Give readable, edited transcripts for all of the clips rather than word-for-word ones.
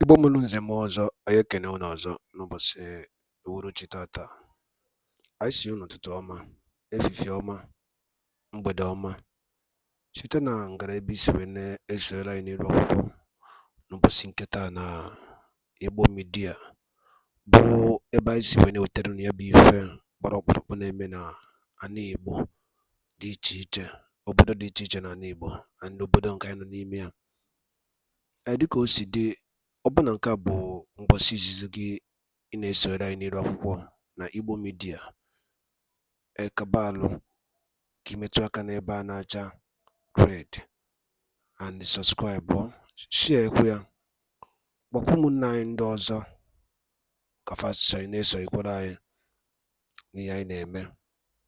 Igbo mụrụ nze m ọzọ, anyị ekene unu ọzọ n'ụbọchị uhuruchi tata. Anyị sị unu ụtụtụ ọma, efifie ọma, mgbede ọma, site na ngara ebe isi wee na-esoyere anyị n'iru akwụkwọ n'ụbọchị nke taa na Igbo midia, bụ ebe anyị si wee na-ewetara unu ya bụ ife gbara ọkpụrụkpụ na-eme na ana Igbo dị iche iche, obodo dị iche iche na ana Igbo na obodo nke anyị nọ n'ime ya. Dịka o si dị, ọbụna nke a bụ mbọsị izizi gị ị na-esonyere anyị n'iru akwụkwọ na Igbo midia, ekabalụ ka imetụ aka n'ebe a na-acha red and subscribe, share ekwe ya, gbakwa ụmụnne anyị ndị ọzọ ka fa na-esonyekwara anyị n'ihe anyị na-eme.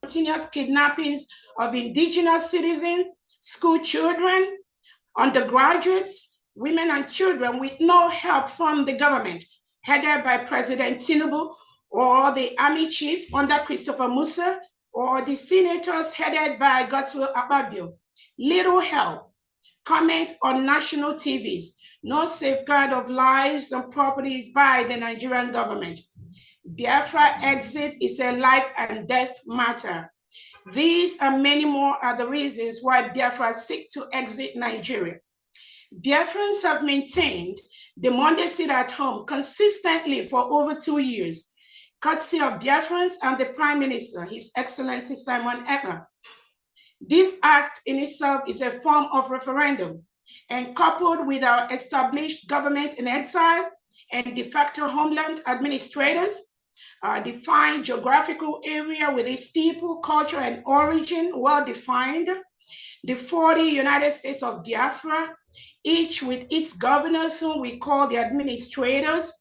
Continuous kidnappings of indigenous citizens, school children, undergraduates, women and children with no help from the government, headed by President Tinubu or the army chief under Christopher Musa, or the senators headed by Godswill Akpabio. Little help. Comment on national TVs. No safeguard of lives and properties by the Nigerian government. Biafra exit is a life and death matter. These and many more are the reasons why Biafra seek to exit Nigeria. Biafrans have maintained the Monday sit at home consistently for over 2 years, courtesy of Biafrans and the Prime Minister, His Excellency Simon Ekpa. This act in itself is a form of referendum, and coupled with our established government in exile and de facto homeland administrators, our defined geographical area with its people, culture, and origin well-defined, the 40 United States of Biafra, each with its governors, whom we call the administrators,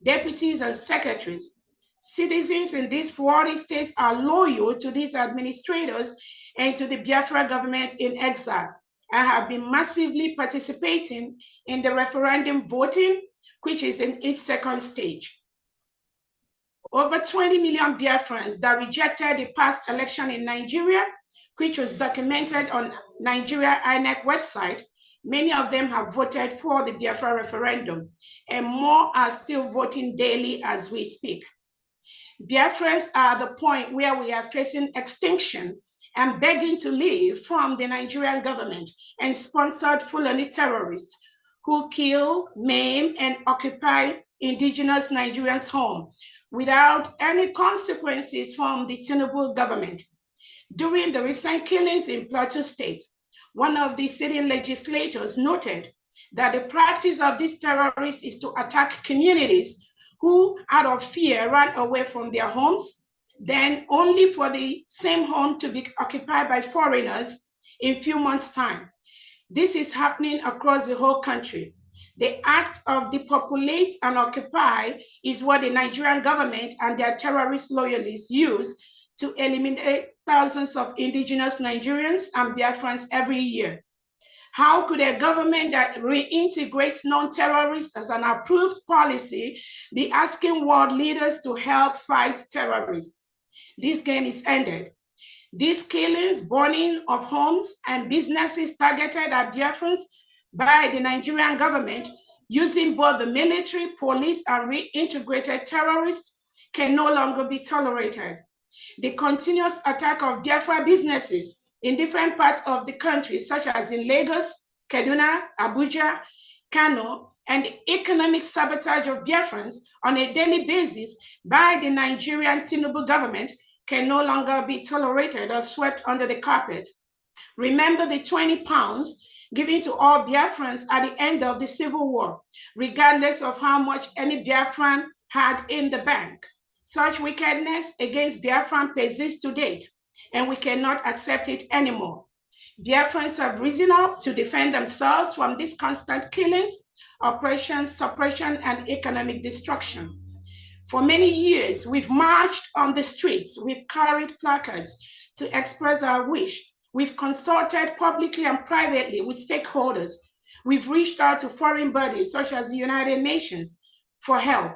deputies, and secretaries. Citizens in these 40 states are loyal to these administrators and to the Biafra government in exile, and have been massively participating in the referendum voting, which is in its second stage. Over 20 million Biafrans that rejected the past election in Nigeria, which was documented on Nigeria INEC website, many of them have voted for the Biafra referendum, and more are still voting daily as we speak. Biafrans are at the point where we are facing extinction and begging to leave from the Nigerian government and sponsored Fulani terrorists who kill, maim, and occupy indigenous Nigerians' home without any consequences from the Tinubu government. During the recent killings in Plateau State, one of the sitting legislators noted that the practice of these terrorists is to attack communities who, out of fear, ran away from their homes, then only for the same home to be occupied by foreigners in a few months' time. This is happening across the whole country. The act of depopulate and occupy is what the Nigerian government and their terrorist loyalists use to eliminate thousands of indigenous Nigerians and Biafrans every year. How could a government that reintegrates non-terrorists as an approved policy be asking world leaders to help fight terrorists? This game is ended. These killings, burning of homes and businesses targeted at Biafrans by the Nigerian government using both the military, police, and reintegrated terrorists can no longer be tolerated. The continuous attack of Biafra businesses in different parts of the country, such as in Lagos, Kaduna, Abuja, Kano, and the economic sabotage of Biafrans on a daily basis by the Nigerian Tinubu government can no longer be tolerated or swept under the carpet. Remember the 20 pounds given to all Biafrans at the end of the Civil War, regardless of how much any Biafran had in the bank. Such wickedness against Biafran persists to date, and we cannot accept it anymore. Biafrans have risen up to defend themselves from these constant killings, oppression, suppression, and economic destruction. For many years, we've marched on the streets, we've carried placards to express our wish, we've consulted publicly and privately with stakeholders, we've reached out to foreign bodies such as the United Nations for help.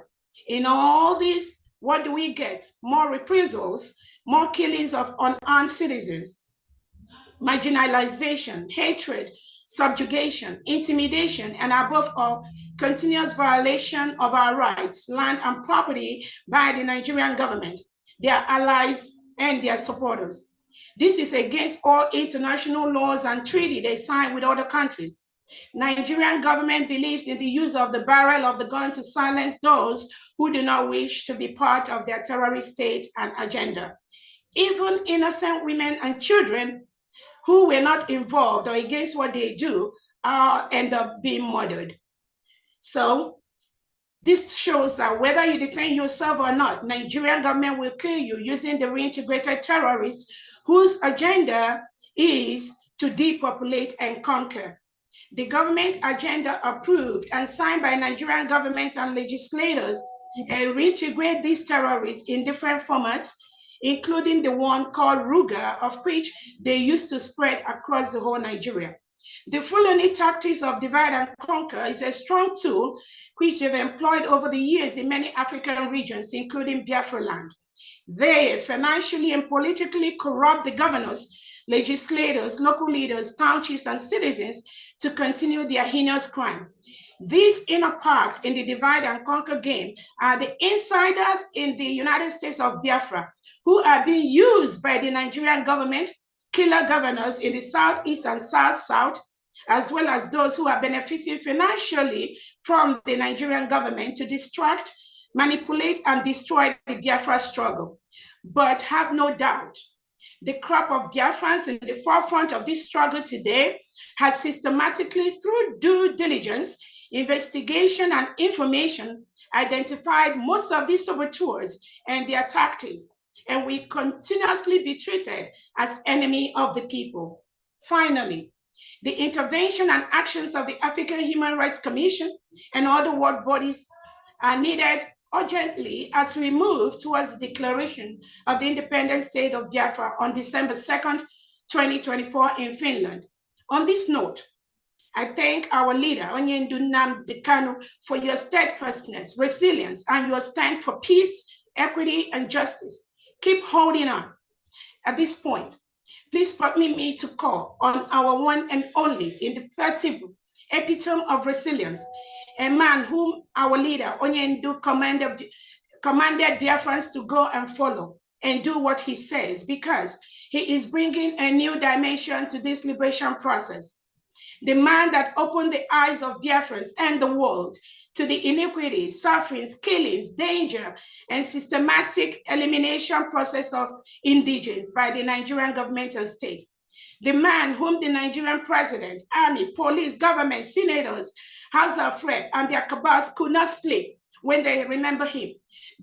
In all this, what do we get? More reprisals, more killings of unarmed citizens, marginalization, hatred, subjugation, intimidation, and above all, continued violation of our rights, land, and property by the Nigerian government, their allies, and their supporters. This is against all international laws and treaties they signed with other countries. Nigerian government believes in the use of the barrel of the gun to silence those who do not wish to be part of their terrorist state and agenda. Even innocent women and children who were not involved or against what they do end up being murdered. So this shows that whether you defend yourself or not, Nigerian government will kill you using the reintegrated terrorists whose agenda is to depopulate and conquer. The government agenda approved and signed by Nigerian government and legislators and reintegrate these terrorists in different formats, including the one called Ruga, of which they used to spread across the whole Nigeria. The Fulani tactics of divide and conquer is a strong tool which they've employed over the years in many African regions, including Biafra land. They financially and politically corrupt the governors, legislators, local leaders, townships, and citizens to continue their heinous crime. These inner part in the divide and conquer game are the insiders in the United States of Biafra, who are being used by the Nigerian government, killer governors in the Southeast and South, as well as those who are benefiting financially from the Nigerian government to distract, manipulate, and destroy the Biafra struggle. But have no doubt, the crop of Biafrans in the forefront of this struggle today has systematically, through due diligence, investigation, and information, identified most of these saboteurs and their tactics, and will continuously be treated as enemy of the people. Finally, the intervention and actions of the African Human Rights Commission and other world bodies are needed urgently as we move towards the declaration of the independent state of Biafra on December 2nd, 2024 in Finland. On this note, I thank our leader, Onyendu Nnamdi Kanu, for your steadfastness, resilience, and your stand for peace, equity, and justice. Keep holding on. At this point, please permit me to call on our one and only indefatigable epitome of resilience, a man whom our leader, Onyendu, commanded Biafrans to go and follow and do what he says, because he is bringing a new dimension to this liberation process. The man that opened the eyes of Biafrans and the world to the iniquities, sufferings, killings, danger, and systematic elimination process of indigents by the Nigerian government and state. The man whom the Nigerian president, army, police, government, senators, House of Rep, and their cabals could not sleep when they remember him.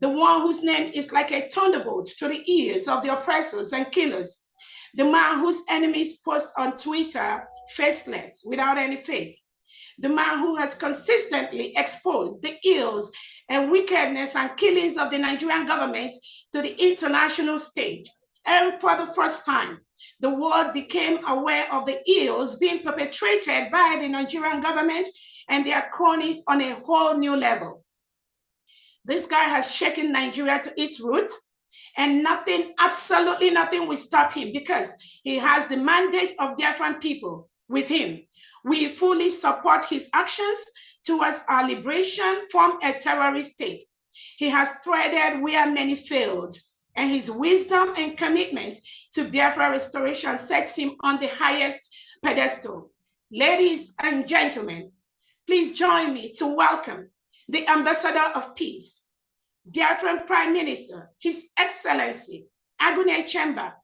The one whose name is like a thunderbolt to the ears of the oppressors and killers. The man whose enemies post on Twitter faceless, without any face. The man who has consistently exposed the ills and wickedness and killings of the Nigerian government to the international stage. And for the first time, the world became aware of the ills being perpetrated by the Nigerian government and their cronies on a whole new level. This guy has shaken Nigeria to its roots, and nothing, absolutely nothing will stop him because he has the mandate of Biafran people with him. We fully support his actions towards our liberation from a terrorist state. He has threaded where many failed, and his wisdom and commitment to Biafra restoration sets him on the highest pedestal. Ladies and gentlemen, please join me to welcome the Ambassador of Peace, Biafran Prime Minister, His Excellency, Agune Chemba,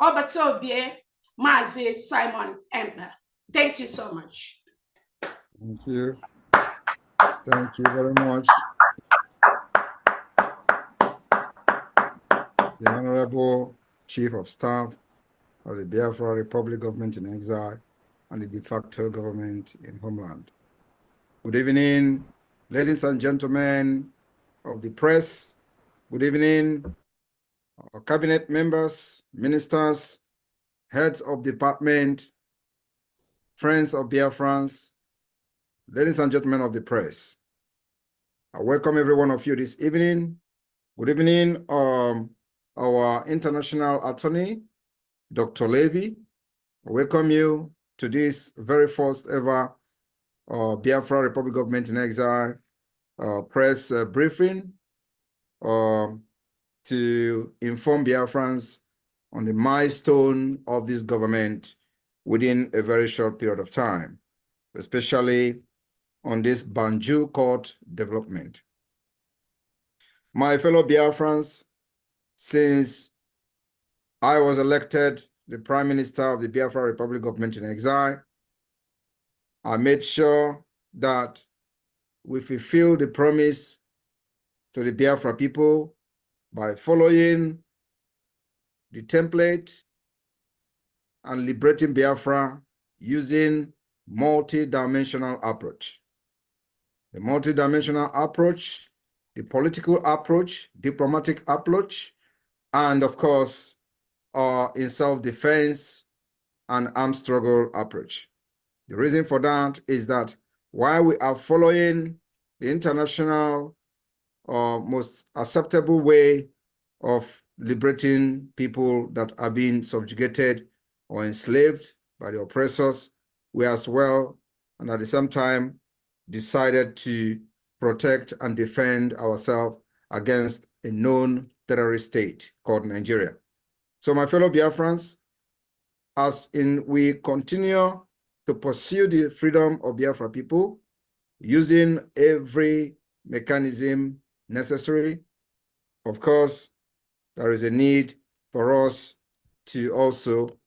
Obatobie Mazi Simon Emba. Thank you so much. Thank you. Thank you very much. The Honorable Chief of Staff of the Biafra Republic Government in Exile and the de facto government in Homeland. Good evening, ladies and gentlemen of the press. Good evening, our cabinet members, ministers, heads of department, friends of Biafrans, ladies and gentlemen of the press. I welcome every one of you this evening. Good evening, our international attorney, Dr. Levy. I welcome you to this very first ever Biafra Republic Government in Exile press briefing to inform Biafrans on the milestone of this government within a very short period of time, especially on this Banjul court development. My fellow Biafrans, since I was elected the Prime Minister of the Biafra Republic Government in Exile, I made sure that we fulfill the promise to the Biafra people by following the template and liberating Biafra using multi-dimensional approach. The multi-dimensional approach, the political approach, diplomatic approach, and of course, in self-defense and armed struggle approach. The reason for that is that while we are following the international most acceptable way of liberating people that are being subjugated or enslaved by the oppressors, we as well, and at the same time, decided to protect and defend ourselves against a known terrorist state called Nigeria. So my fellow Biafrans, we continue to pursue the freedom of Biafra people using every mechanism necessary. Of course, there is a need for us to also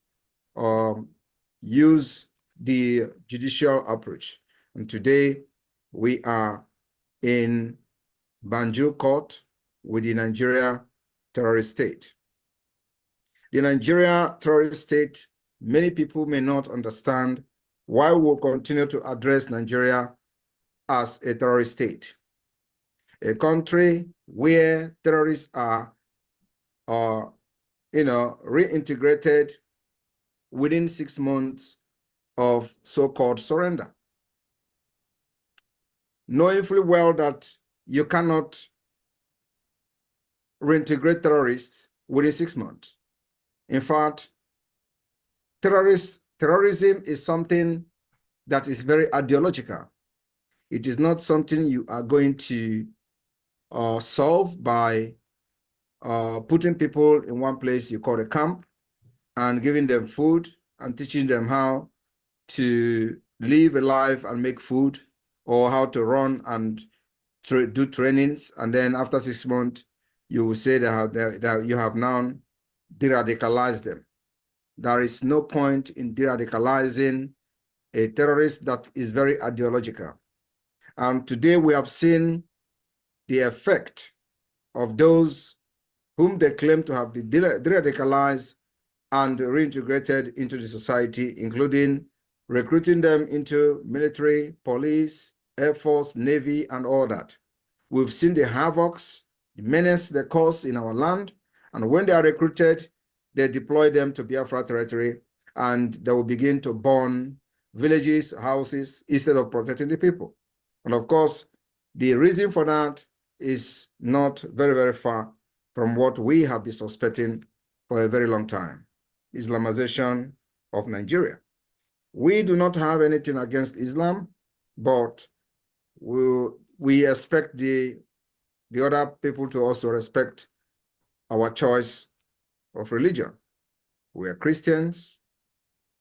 use the judicial approach. And today, we are in Banjul court with the Nigeria terrorist state. The Nigeria terrorist state, many people may not understand why we will continue to address Nigeria as a terrorist state. A country where terrorists are reintegrated within 6 months of so-called surrender. Knowing fully well that you cannot reintegrate terrorists within 6 months. In fact, terrorism is something that is very ideological. It is not something you are going to solve by putting people in one place you call a camp and giving them food and teaching them how to live a life and make food, or how to run and do trainings. And then after 6 months, you will say that you have now deradicalized them. There is no point in deradicalizing a terrorist that is very ideological. And today we have seen the effect of those whom they claim to have been deradicalized and reintegrated into the society, including recruiting them into military, police, Air Force, Navy, and all that. We've seen the havocs, the menace they cause in our land, and when they are recruited, they deploy them to Biafra territory, and they will begin to burn villages, houses, instead of protecting the people. And of course, the reason for that is not very, very far from what we have been suspecting for a very long time: Islamization of Nigeria. We do not have anything against Islam, but we expect the other people to also respect our choice of religion. We are Christians,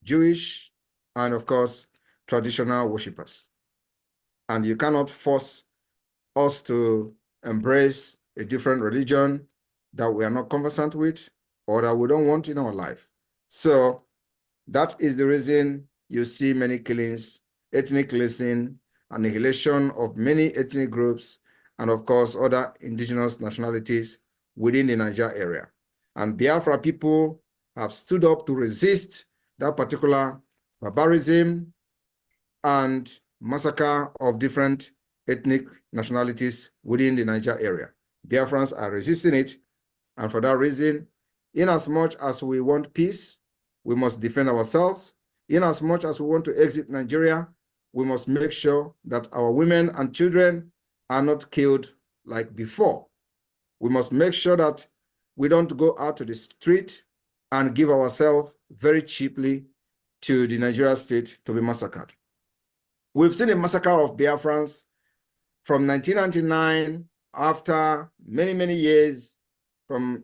Jewish, and of course, traditional worshippers. And you cannot force us to embrace a different religion that we are not conversant with or that we don't want in our life. So that is the reason you see many killings, ethnic cleansing, annihilation of many ethnic groups, and of course, other indigenous nationalities within the Niger area. And Biafra people have stood up to resist that particular barbarism and massacre of different ethnic nationalities within the Niger area. Biafrans are resisting it, and for that reason, in as much as we want peace, we must defend ourselves. In as much as we want to exit Nigeria, we must make sure that our women and children are not killed like before. We must make sure that we don't go out to the street and give ourselves very cheaply to the Nigeria state to be massacred. We've seen a massacre of Biafrans from 1999, after many, many years from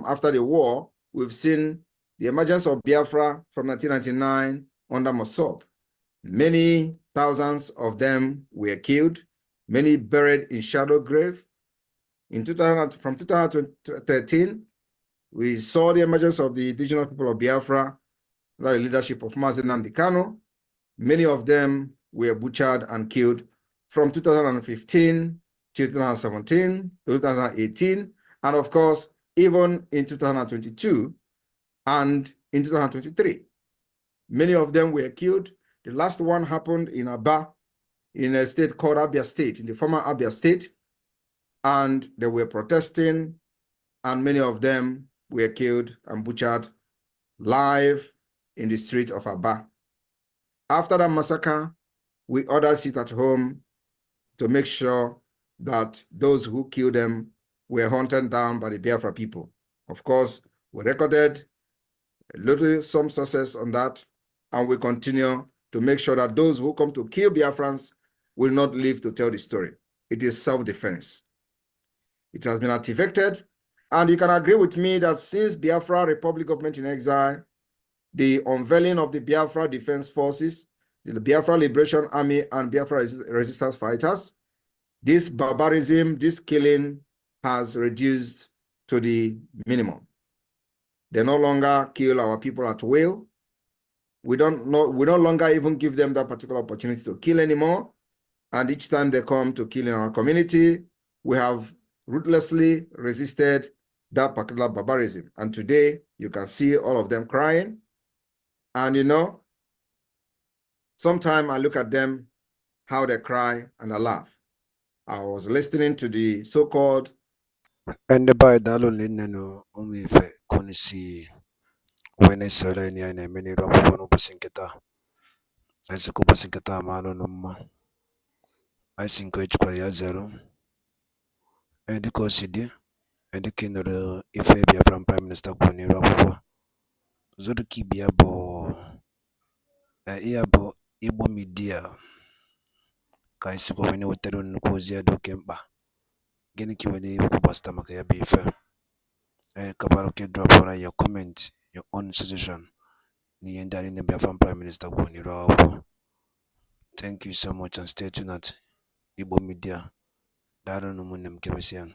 after the war. We've seen the emergence of Biafra from 1999 under Mossop. Many thousands of them were killed, many buried in shallow grave. From 2013, we saw the emergence of the indigenous people of Biafra under the leadership of Mazi Nnamdi Kanu. Many of them were butchered and killed from 2015 to 2017, 2018, and of course, even in 2022 and in 2023. Many of them were killed. The last one happened in Aba, in a state called Abia State, in the former Abia State, and they were protesting, and many of them were killed and butchered live in the street of Aba. After that massacre, we ordered sit at home to make sure that those who killed them were hunted down by the Biafra people. Of course, we recorded some success on that, and we continue to make sure that those who come to kill Biafrans will not live to tell the story. It is self-defense. It has been activated, and you can agree with me that since Biafra Republic Government in Exile, the unveiling of the Biafra Defense Forces, the Biafra Liberation Army, and Biafra Resistance Fighters, this barbarism, this killing has reduced to the minimum. They no longer kill our people at will. We no longer even give them that particular opportunity to kill anymore. And each time they come to kill in our community, we have ruthlessly resisted that particular barbarism. And today, you can see all of them crying. And sometimes I look at them, how they cry, and I laugh. I was listening to the so-called And by Dalo Lineno, Umife, Konisi, Venezuela, and many Rapuano Pasinketa, as a Kupasinketa, Malo Numa, I think which Korea Zero, and the Cosidi, and the king of the Ifabia from Prime Minister Kuni Rapua, Zoduki Biabo, Iabo, Ibo Media, Kaisiko when you were telling Nukozia do Kemba, Geniki when you Kupasta Makaya Bifa. Kabaroke drop on your comment, your own suggestion. Ni endani ne Biafran Prime Minister Kuni Rapo. Thank you so much and stay tuned at Igbo Media. Daro no munem kemesian.